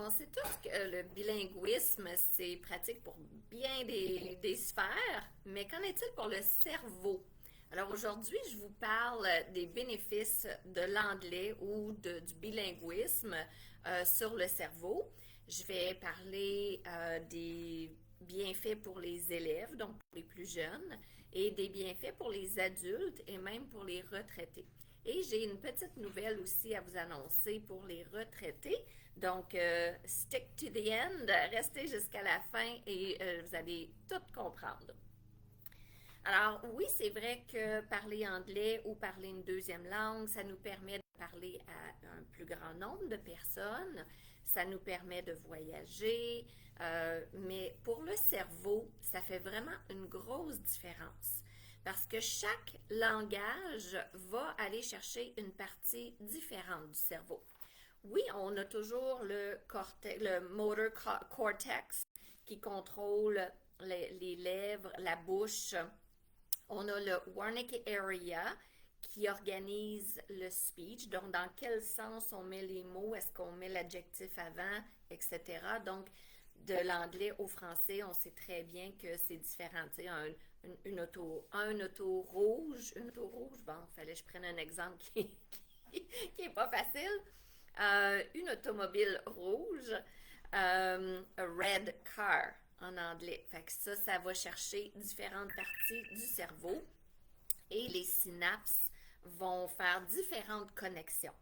On sait tous que le bilinguisme, c'est pratique pour bien des sphères, mais qu'en est-il pour le cerveau? Alors aujourd'hui, je vous parle des bénéfices de l'anglais ou du bilinguisme sur le cerveau. Je vais parler des bienfaits pour les élèves, donc pour les plus jeunes, et des bienfaits pour les adultes et même pour les retraités. Et j'ai une petite nouvelle aussi à vous annoncer pour les retraités. Donc, stick to the end, restez jusqu'à la fin et vous allez tout comprendre. Alors, oui, c'est vrai que parler anglais ou parler une deuxième langue, ça nous permet de parler à un plus grand nombre de personnes, ça nous permet de voyager, mais pour le cerveau, ça fait vraiment une grosse différence. Parce que chaque langage va aller chercher une partie différente du cerveau. Oui, on a toujours le motor cortex qui contrôle les lèvres, la bouche. On a le Wernicke area qui organise le speech, donc dans quel sens on met les mots, est-ce qu'on met l'adjectif avant, etc. Donc, de l'anglais au français, on sait très bien que c'est différent. Tu sais, une auto rouge, bon, il fallait que je prenne un exemple qui est pas facile. Une automobile rouge, a red car en anglais. Fait que ça va chercher différentes parties du cerveau et les synapses vont faire différentes connexions.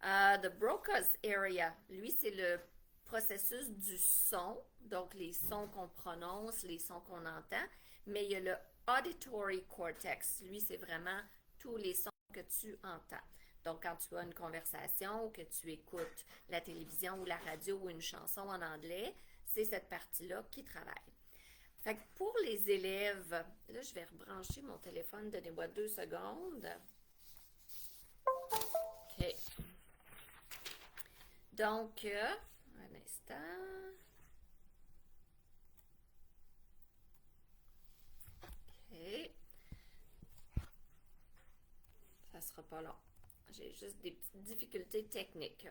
The Broca's area, lui, c'est le processus du son, donc les sons qu'on prononce, les sons qu'on entend, mais il y a le auditory cortex, lui, c'est vraiment tous les sons que tu entends. Donc, quand tu as une conversation ou que tu écoutes la télévision ou la radio ou une chanson en anglais, c'est cette partie-là qui travaille. Fait que pour les élèves, là, je vais rebrancher mon téléphone, donnez-moi 2 secondes. OK. Donc, un instant. OK. Ça sera pas long. J'ai juste des petites difficultés techniques.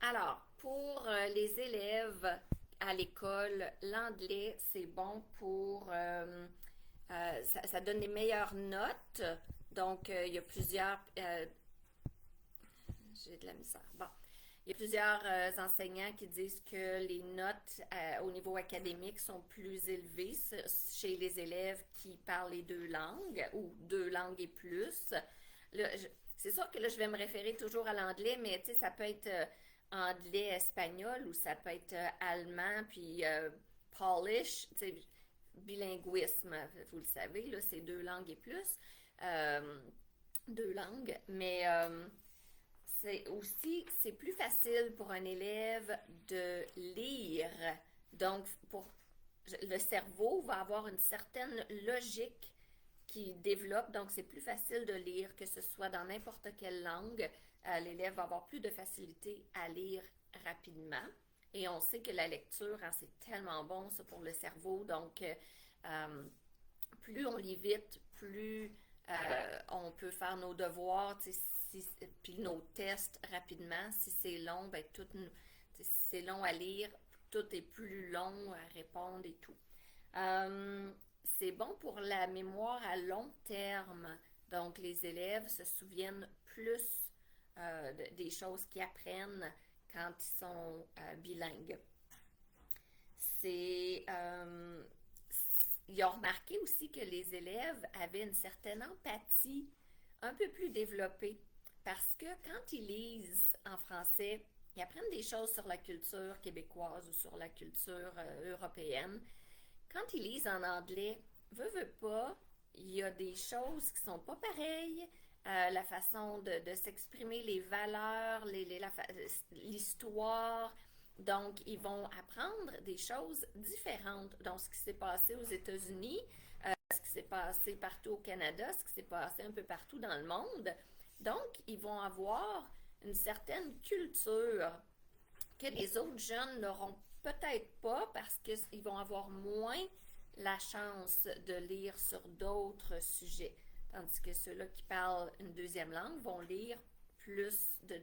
Alors, pour les élèves à l'école, l'anglais, c'est bon pour... ça donne des meilleures notes. Donc, il y a plusieurs... j'ai de la misère. Bon. Il y a plusieurs enseignants qui disent que les notes au niveau académique sont plus élevées chez les élèves qui parlent les deux langues ou 2 langues et plus. C'est sûr que là, je vais me référer toujours à l'anglais, mais tu sais, ça peut être anglais-espagnol ou ça peut être allemand, puis Polish, tu sais, bilinguisme, vous le savez, là, c'est 2 langues et plus. 2 langues, mais c'est plus facile pour un élève de lire. Donc, le cerveau va avoir une certaine logique qui développe, donc c'est plus facile de lire, que ce soit dans n'importe quelle langue. L'élève va avoir plus de facilité à lire rapidement. Et on sait que la lecture, hein, c'est tellement bon, ça, pour le cerveau. Donc, plus on lit vite, plus on peut faire nos devoirs, puis nos tests rapidement. Si c'est long, ben si c'est long à lire, tout est plus long à répondre et tout. C'est bon pour la mémoire à long terme. Donc, les élèves se souviennent plus des choses qu'ils apprennent quand ils sont bilingues. Ils ont remarqué aussi que les élèves avaient une certaine empathie un peu plus développée parce que quand ils lisent en français, ils apprennent des choses sur la culture québécoise ou sur la culture européenne. Quand ils lisent en anglais, veut pas, il y a des choses qui sont pas pareilles. La façon de s'exprimer, les valeurs, l'histoire. Donc, ils vont apprendre des choses différentes. Donc, ce qui s'est passé aux États-Unis, ce qui s'est passé partout au Canada, ce qui s'est passé un peu partout dans le monde. Donc, ils vont avoir une certaine culture que les autres jeunes n'auront peut-être pas parce qu'ils vont avoir moins la chance de lire sur d'autres sujets. Tandis que ceux-là qui parlent une deuxième langue vont lire plus de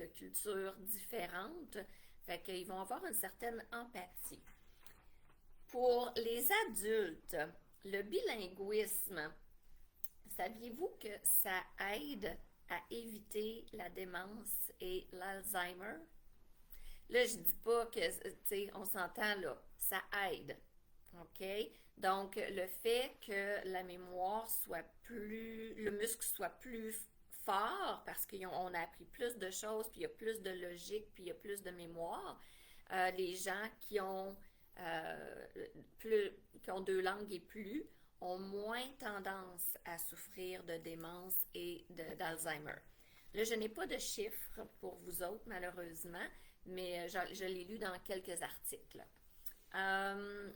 cultures différentes. Fait qu'ils vont avoir une certaine empathie. Pour les adultes, le bilinguisme, saviez-vous que ça aide à éviter la démence et l'Alzheimer? Là, je dis pas que, tu sais, on s'entend là, ça aide, OK? Donc, le fait que la mémoire soit plus, le muscle soit plus fort parce qu'on a appris plus de choses, puis il y a plus de logique, puis il y a plus de mémoire. Les gens euh, qui ont deux langues et plus ont moins tendance à souffrir de démence et d'Alzheimer. Là, je n'ai pas de chiffres pour vous autres, malheureusement, mais je l'ai lu dans quelques articles. Euh,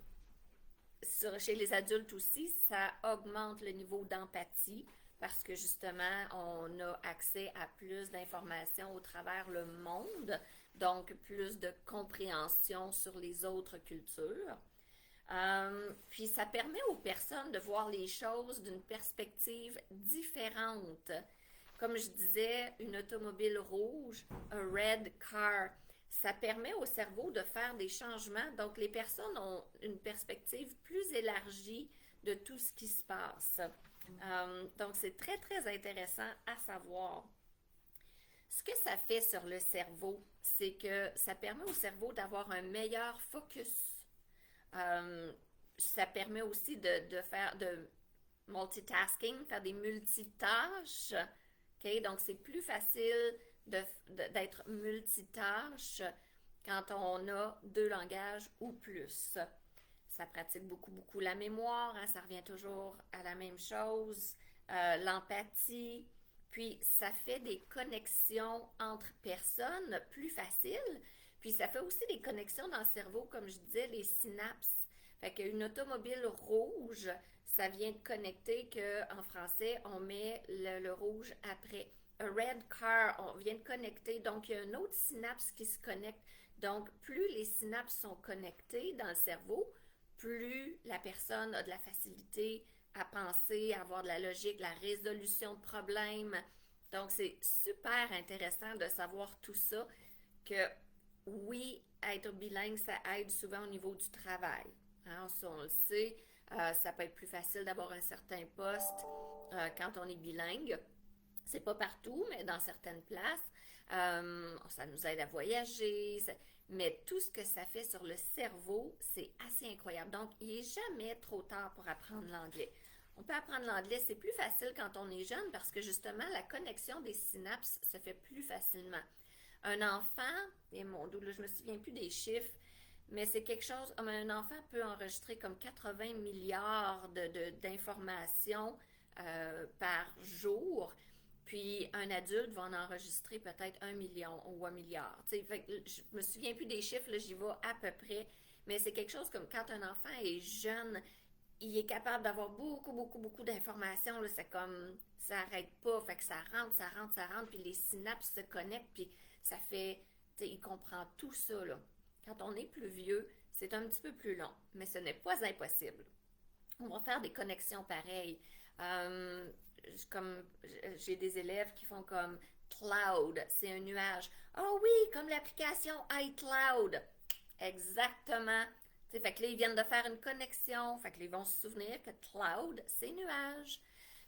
Chez les adultes aussi, ça augmente le niveau d'empathie parce que justement, on a accès à plus d'informations au travers le monde, donc plus de compréhension sur les autres cultures. Puis ça permet aux personnes de voir les choses d'une perspective différente. Comme je disais, une automobile rouge, un red car, ça permet au cerveau de faire des changements. Donc les personnes ont une perspective plus élargie de tout ce qui se passe. Donc c'est très très intéressant à savoir. Ce que ça fait sur le cerveau, c'est que ça permet au cerveau d'avoir un meilleur focus. Ça permet aussi de faire de multitasking, faire des multitâches. Okay? Donc, c'est plus facile d'être multitâche quand on a deux langages ou plus. Ça pratique beaucoup, beaucoup la mémoire, hein, ça revient toujours à la même chose. L'empathie, puis ça fait des connexions entre personnes plus faciles, puis ça fait aussi des connexions dans le cerveau, comme je disais, les synapses. Fait qu'une automobile rouge, ça vient de connecter qu'en français, on met le rouge après. A red car, on vient de connecter. Donc, il y a une autre synapse qui se connecte. Donc, plus les synapses sont connectées dans le cerveau, plus la personne a de la facilité à penser, à avoir de la logique, la résolution de problèmes. Donc, c'est super intéressant de savoir tout ça, que oui, être bilingue, ça aide souvent au niveau du travail. Hein, on le sait, ça peut être plus facile d'avoir un certain poste quand on est bilingue. C'est pas partout, mais dans certaines places. Ça nous aide à voyager. Mais tout ce que ça fait sur le cerveau, c'est assez incroyable. Donc, il n'est jamais trop tard pour apprendre l'anglais. On peut apprendre l'anglais, c'est plus facile quand on est jeune parce que justement, la connexion des synapses se fait plus facilement. Un enfant, et mon Dieu, là, je me souviens plus des chiffres, mais c'est quelque chose, un enfant peut enregistrer comme 80 milliards d'informations par jour. Puis un adulte va en enregistrer peut-être 1 million ou 1 milliard. Fait que je me souviens plus des chiffres, là, j'y vais à peu près. Mais c'est quelque chose comme quand un enfant est jeune, il est capable d'avoir beaucoup, beaucoup, beaucoup d'informations. Là, c'est comme, ça n'arrête pas. Fait que ça rentre, ça rentre, ça rentre. Puis les synapses se connectent. Puis ça fait, il comprend tout ça. Là. Quand on est plus vieux, c'est un petit peu plus long. Mais ce n'est pas impossible. On va faire des connexions pareilles. Comme j'ai des élèves qui font comme cloud, c'est un nuage. Ah oui, comme l'application iCloud. Exactement. T'sais, fait que là, ils viennent de faire une connexion. Fait que là, ils vont se souvenir que cloud, c'est nuage.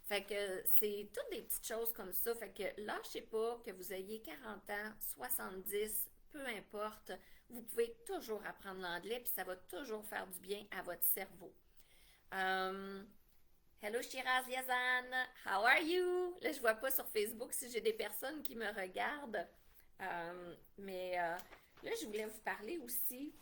Fait que c'est toutes des petites choses comme ça. Fait que lâchez pas que vous ayez 40 ans, 70, peu importe. Vous pouvez toujours apprendre l'anglais, puis ça va toujours faire du bien à votre cerveau. Hello Shiraz Yazan, how are you? Là, je vois pas sur Facebook si j'ai des personnes qui me regardent. Là, je voulais vous parler aussi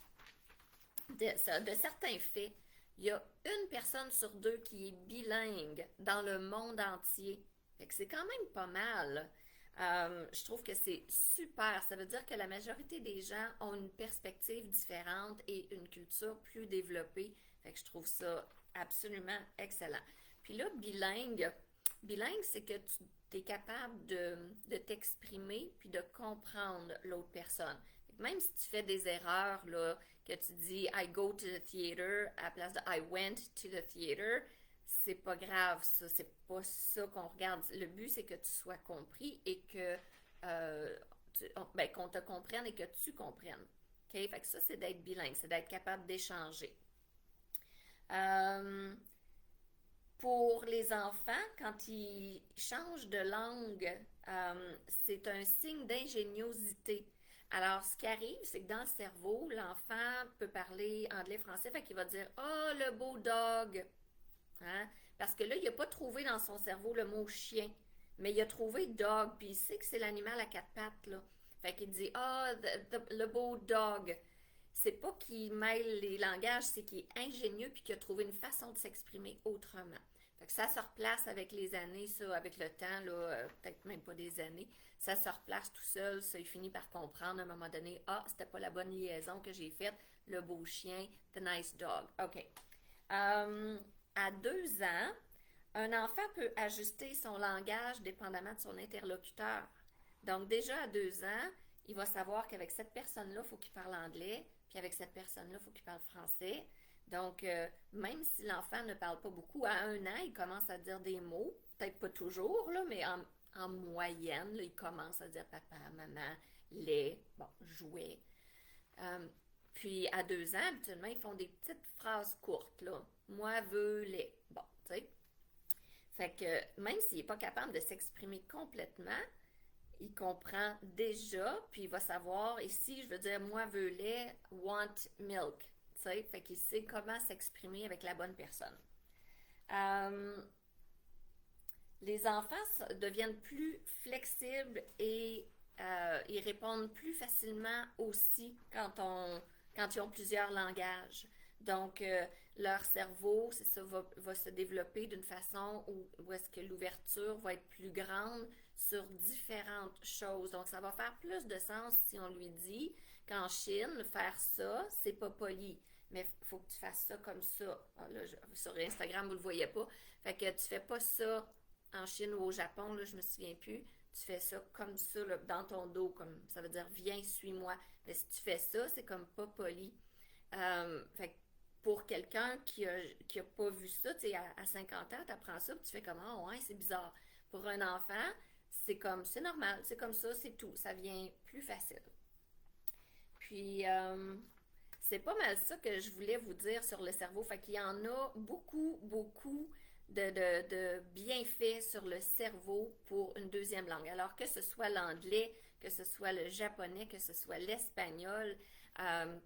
de certains faits. Il y a une personne sur deux qui est bilingue dans le monde entier. Fait que c'est quand même pas mal. Je trouve que c'est super. Ça veut dire que la majorité des gens ont une perspective différente et une culture plus développée. Fait que je trouve ça absolument excellent. Puis là, bilingue, c'est que tu es capable de t'exprimer puis de comprendre l'autre personne. Même si tu fais des erreurs, là, que tu dis I go to the theater à la place de I went to the theater, c'est pas grave, ça. C'est pas ça qu'on regarde. Le but, c'est que tu sois compris et que qu'on te comprenne et que tu comprennes. OK? Fait que ça, c'est d'être bilingue, c'est d'être capable d'échanger. Euh, pour les enfants, quand ils changent de langue, c'est un signe d'ingéniosité. Alors, ce qui arrive, c'est que dans le cerveau, l'enfant peut parler anglais-français, fait qu'il va dire «Oh, le beau dog!» Hein? Parce que là, il n'a pas trouvé dans son cerveau le mot chien, mais il a trouvé dog, puis il sait que c'est l'animal à quatre pattes, là. Fait qu'il dit «Ah, le beau dog!» C'est pas qu'il mêle les langages, c'est qu'il est ingénieux puis qu'il a trouvé une façon de s'exprimer autrement. Fait que ça se replace avec les années, ça, avec le temps, là, peut-être même pas des années. Ça se replace tout seul, ça, il finit par comprendre à un moment donné, ah, c'était pas la bonne liaison que j'ai faite, le beau chien, the nice dog. OK. À 2 ans, un enfant peut ajuster son langage dépendamment de son interlocuteur. Donc déjà à 2 ans, il va savoir qu'avec cette personne-là, il faut qu'il parle anglais, puis avec cette personne-là, il faut qu'il parle français. Donc, même si l'enfant ne parle pas beaucoup, à 1 an, il commence à dire des mots, peut-être pas toujours, là, mais en moyenne, là, il commence à dire papa, maman, lait, bon, jouet. Euh, Puis à 2 ans, habituellement, ils font des petites phrases courtes, là. Moi, veux, lait. Bon, tu sais. Fait que même s'il n'est pas capable de s'exprimer complètement, il comprend déjà, puis il va savoir, ici, je veux dire, moi, veux lait, want milk. Tu sais, fait qu'il sait comment s'exprimer avec la bonne personne. Euh, les enfants deviennent plus flexibles et ils répondent plus facilement aussi quand ils ont plusieurs langages. Donc, leur cerveau, c'est ça, va se développer d'une façon où est-ce que l'ouverture va être plus grande sur différentes choses. Donc, ça va faire plus de sens si on lui dit qu'en Chine, faire ça, c'est pas poli. Mais il faut que tu fasses ça comme ça. Ah, là, sur Instagram, vous le voyez pas. Fait que tu fais pas ça en Chine ou au Japon, là, je me souviens plus. Tu fais ça comme ça, là, dans ton dos, comme ça veut dire viens, suis-moi. Mais si tu fais ça, c'est comme pas poli. Fait que pour quelqu'un qui a pas vu ça, tu sais, à 50 ans, tu apprends ça, puis tu fais comme, ah ouais, c'est bizarre. Pour un enfant, c'est comme, c'est normal, c'est comme ça, c'est tout. Ça vient plus facile. Puis, c'est pas mal ça que je voulais vous dire sur le cerveau. Fait qu'il y en a beaucoup, beaucoup de bienfaits sur le cerveau pour une deuxième langue. Alors que ce soit l'anglais, que ce soit le japonais, que ce soit l'espagnol,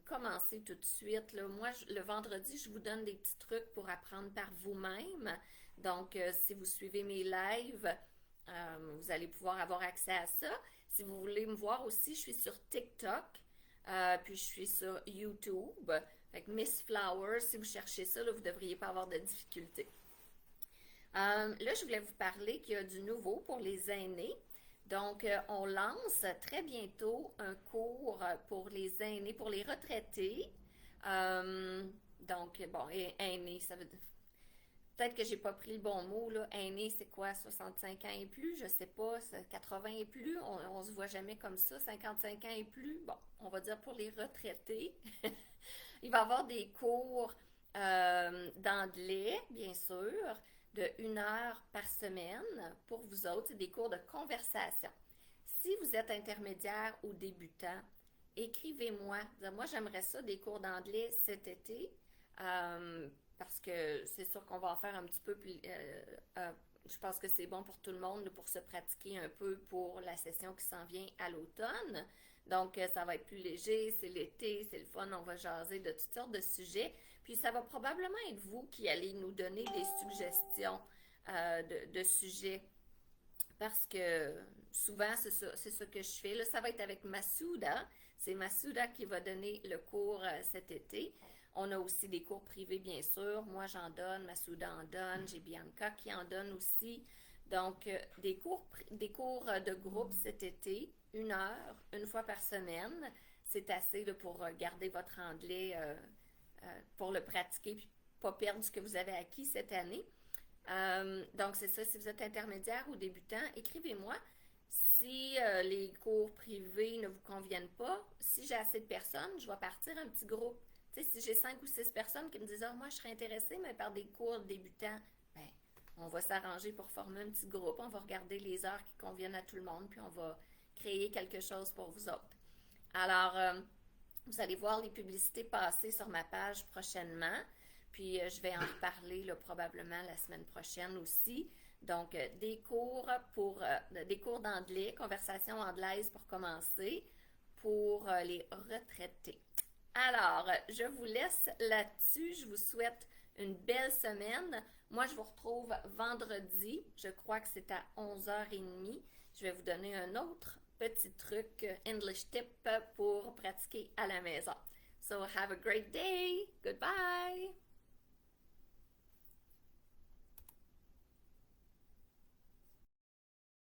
commencez tout de suite. Là. Moi, le vendredi, je vous donne des petits trucs pour apprendre par vous-même. Donc, si vous suivez mes lives, vous allez pouvoir avoir accès à ça. Si vous voulez me voir aussi, je suis sur TikTok. Puis je suis sur YouTube. Fait que Miss Flowers, si vous cherchez ça, là, vous ne devriez pas avoir de difficultés. Là, je voulais vous parler qu'il y a du nouveau pour les aînés. Donc, on lance très bientôt un cours pour les aînés, pour les retraités. Donc, bon, aînés, ça veut dire. Peut-être que j'ai pas pris le bon mot, là. Aîné, c'est quoi, 65 ans et plus? Je sais pas, 80 et plus? On se voit jamais comme ça, 55 ans et plus? Bon, on va dire pour les retraités. Il va y avoir des cours d'anglais, bien sûr, de 1 heure par semaine pour vous autres. C'est des cours de conversation. Si vous êtes intermédiaire ou débutant, écrivez-moi. Moi, j'aimerais ça, des cours d'anglais cet été. Parce que c'est sûr qu'on va en faire un petit peu plus. Je pense que c'est bon pour tout le monde pour se pratiquer un peu pour la session qui s'en vient à l'automne. Donc, ça va être plus léger, c'est l'été, c'est le fun, on va jaser de toutes sortes de sujets. Puis, ça va probablement être vous qui allez nous donner des suggestions de sujets. Parce que souvent, c'est ça que je fais. Là, ça va être avec Masouda. C'est Masouda qui va donner le cours cet été. On a aussi des cours privés, bien sûr. Moi, j'en donne, Masouda en donne, j'ai Bianca qui en donne aussi. Donc, des cours de groupe cet été, 1 heure, une fois par semaine. C'est assez là, pour garder votre anglais, pour le pratiquer, puis pas perdre ce que vous avez acquis cette année. Donc, c'est ça, si vous êtes intermédiaire ou débutant, écrivez-moi. Si les cours privés ne vous conviennent pas, si j'ai assez de personnes, je vais partir un petit groupe. Tu sais, si j'ai 5 ou 6 personnes qui me disent, ah, moi, je serais intéressée, mais par des cours débutants, ben, on va s'arranger pour former un petit groupe. On va regarder les heures qui conviennent à tout le monde, puis on va créer quelque chose pour vous autres. Alors, Vous allez voir les publicités passer sur ma page prochainement. Puis je vais en reparler là, probablement la semaine prochaine aussi. Donc, des cours d'anglais, conversation anglaise pour commencer, pour les retraités. Alors, je vous laisse là-dessus. Je vous souhaite une belle semaine. Moi, je vous retrouve vendredi. Je crois que c'est à 11h30. Je vais vous donner un autre petit truc, English tip pour pratiquer à la maison. So, have a great day. Goodbye.